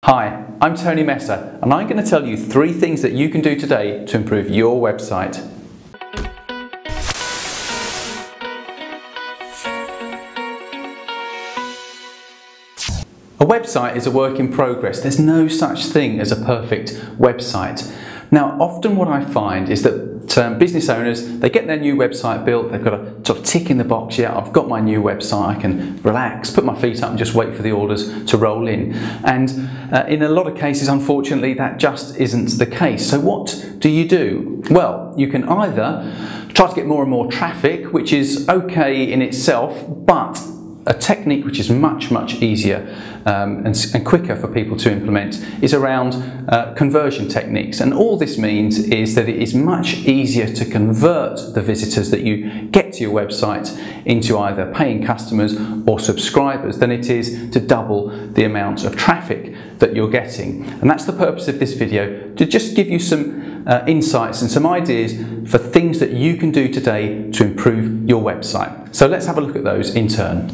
Hi, I'm Tony Messer and I'm going to tell you 3 things that you can do today to improve your website. A website is a work in progress. There's no such thing as a perfect website. Now, often what I find is that business owners, they get their new website built, they've got a sort of tick in the box, yeah, I've got my new website, I can relax, put my feet up and just wait for the orders to roll in. And in a lot of cases, unfortunately, that just isn't the case. So what do? Well, you can either try to get more and more traffic, which is okay in itself, but a technique which is much easier and quicker for people to implement is around conversion techniques. And all this means is that it is much easier to convert the visitors that you get to your website into either paying customers or subscribers than it is to double the amount of traffic that you're getting. And that's the purpose of this video, to just give you some insights and some ideas for things that you can do today to improve your website. So let's have a look at those in turn.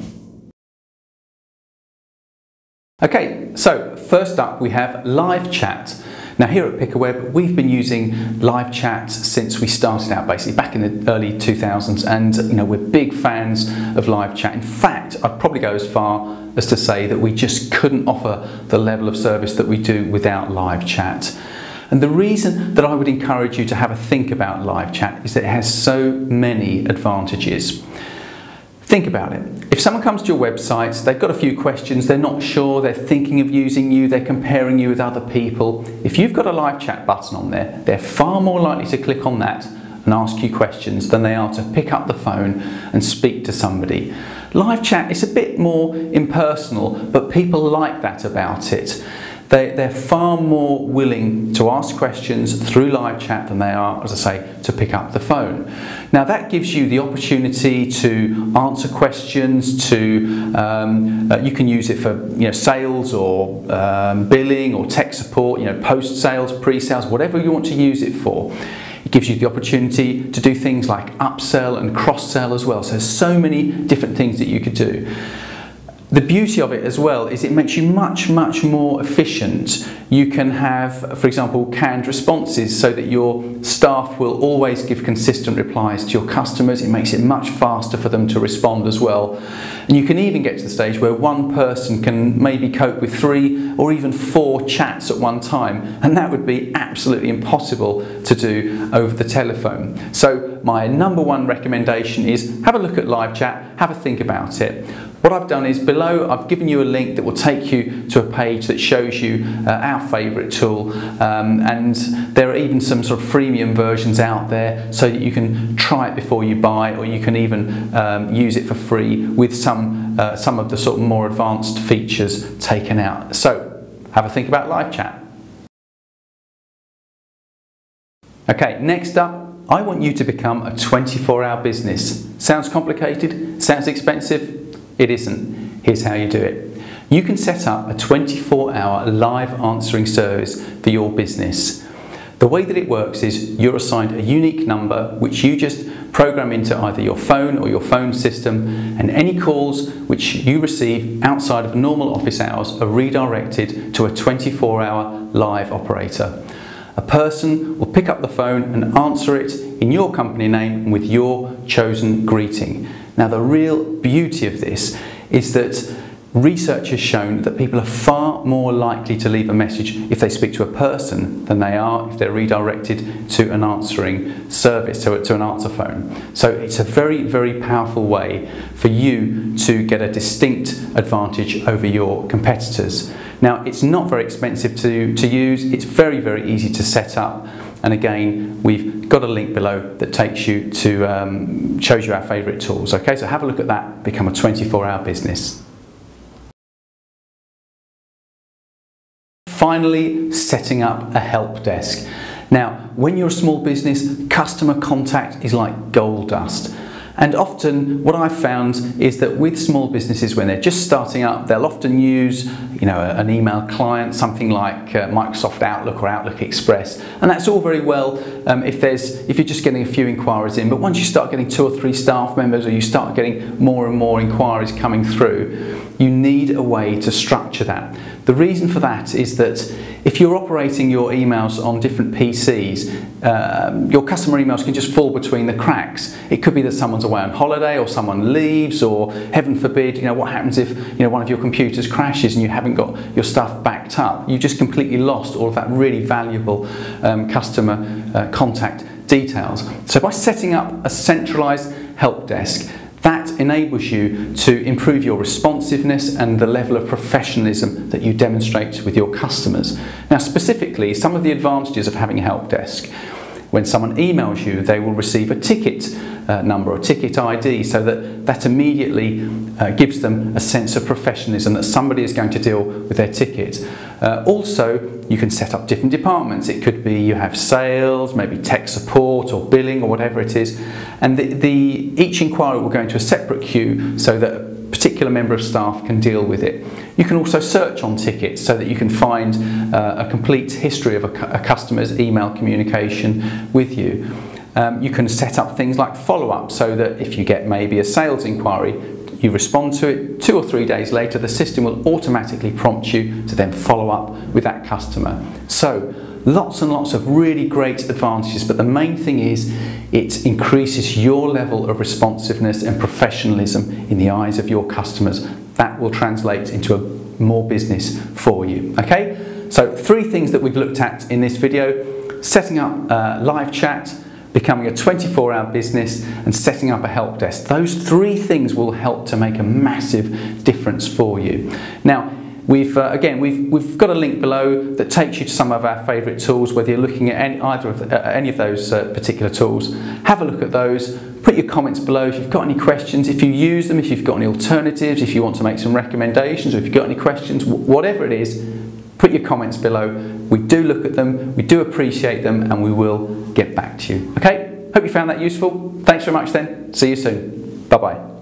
Okay, so first up we have live chat. Now here at Pickaweb we've been using live chat since we started out, basically back in the early 2000s, and we're big fans of live chat. In fact, I'd probably go as far as to say that we just couldn't offer the level of service that we do without live chat. And the reason that I would encourage you to have a think about live chat is that it has so many advantages. Think about it. If someone comes to your website, they've got a few questions, they're not sure, they're thinking of using you, they're comparing you with other people. If you've got a live chat button on there, they're far more likely to click on that and ask you questions than they are to pick up the phone and speak to somebody. Live chat is a bit more impersonal, but people like that about it. They're far more willing to ask questions through live chat than they are, as I say, to pick up the phone. Now that gives you the opportunity to answer questions, you can use it for sales or billing or tech support, post-sales, pre-sales, whatever you want to use it for. It gives you the opportunity to do things like upsell and cross-sell as well. So there's so many different things that you could do. The beauty of it as well is it makes you much more efficient. You can have, for example, canned responses so that your staff will always give consistent replies to your customers. It makes it much faster for them to respond as well. And you can even get to the stage where one person can maybe cope with 3 or even 4 chats at one time, and that would be absolutely impossible to do over the telephone. So my #1 recommendation is have a look at live chat, have a think about it. What I've done is below I've given you a link that will take you to a page that shows you our favourite tool, and there are even some sort of freemium versions out there so that you can try it before you buy, or you can even use it for free with some of the sort of more advanced features taken out. So have a think about live chat. Okay, next up, I want you to become a 24-hour business. Sounds complicated? Sounds expensive? It isn't. Here's how you do it. You can set up a 24-hour live answering service for your business. The way that it works is you're assigned a unique number which you just program into either your phone or your phone system, and any calls which you receive outside of normal office hours are redirected to a 24-hour live operator. A person will pick up the phone and answer it in your company name and with your chosen greeting. Now the real beauty of this is that research has shown that people are far more likely to leave a message if they speak to a person than they are if they're redirected to an answering service, to an answer phone. So it's a very powerful way for you to get a distinct advantage over your competitors. Now it's not very expensive to use, it's very easy to set up. And again, we've got a link below that takes you to shows you our favourite tools. Okay, so have a look at that, become a 24-hour business. Finally, setting up a help desk. Now, when you're a small business, customer contact is like gold dust. And often what I've found is that with small businesses, when they're just starting up, they'll often use an email client, something like Microsoft Outlook or Outlook Express, and that's all very well if you're just getting a few inquiries in. But once you start getting 2 or 3 staff members, or you start getting more and more inquiries coming through, you need a way to structure that. The reason for that is that if you're operating your emails on different PCs, your customer emails can just fall between the cracks. It could be that someone's away on holiday, or someone leaves, or heaven forbid, what happens if one of your computers crashes and you haven't got your stuff backed up. You just completely lost all of that really valuable customer contact details. So by setting up a centralized help desk, that enables you to improve your responsiveness and the level of professionalism that you demonstrate with your customers. Now, specifically, some of the advantages of having a help desk. When someone emails you, they will receive a ticket number or ticket ID, so that immediately gives them a sense of professionalism that somebody is going to deal with their ticket. Also, you can set up different departments. It could be you have sales, maybe tech support or billing or whatever it is, and each inquiry will go into a separate queue so that a particular member of staff can deal with it. You can also search on tickets so that you can find a complete history of a customer's email communication with you. You can set up things like follow-up, so that if you get maybe a sales inquiry, you respond to it 2 or 3 days later, the system will automatically prompt you to then follow up with that customer. So lots and lots of really great advantages, but the main thing is it increases your level of responsiveness and professionalism in the eyes of your customers. That will translate into more business for you. Okay, so 3 things that we've looked at in this video: setting up live chat, becoming a 24-hour business, and setting up a help desk. Those 3 things will help to make a massive difference for you. Now, we've got a link below that takes you to some of our favourite tools. Whether you're looking at any of those particular tools, have a look at those. Put your comments below if you've got any questions, if you use them, if you've got any alternatives, if you want to make some recommendations, or if you've got any questions, whatever it is, put your comments below. We do look at them, we do appreciate them, and we will get back to you. Okay, hope you found that useful. Thanks very much then. See you soon. Bye-bye.